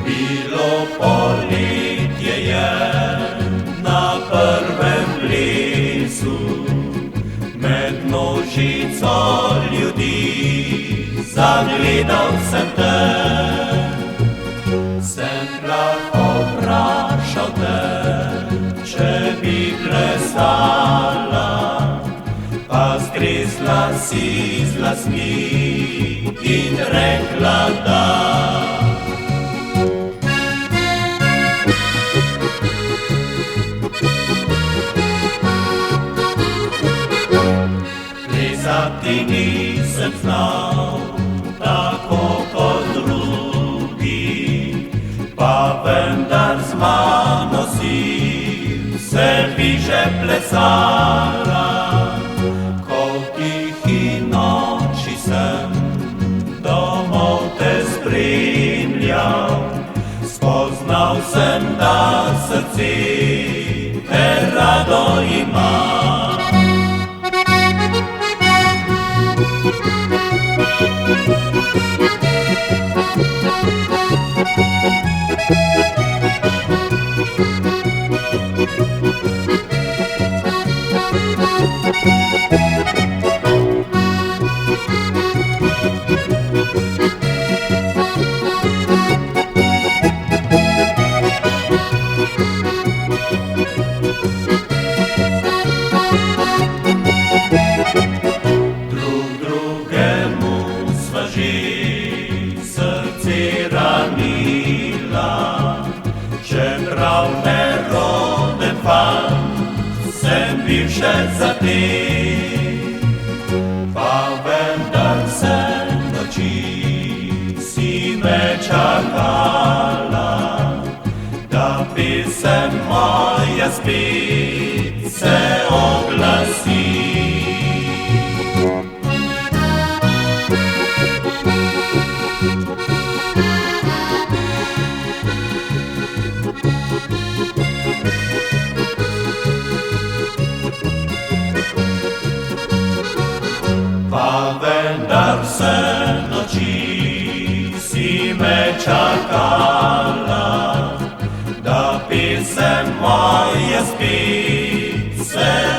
Bilo poletje je na prvem plesu, med množico ljudi zagledal sem te. Sem lahko vprašal te, če bi plesala, pa stresla si z lasmi in rekla da. Plesati nisem znal, tako kot drugi, pa vendar z mano si se bi že plesala. Ko v tihi noči sem domov te spremljal, spoznal sem, da srce te rado ima. Srce ranila, čeprav neroden fant sem bil še za te. Pa vendar se noči si me čakala, da pesem moja spet se oglasi. Pa vendar se noči si me čakala, da pesem moja spet se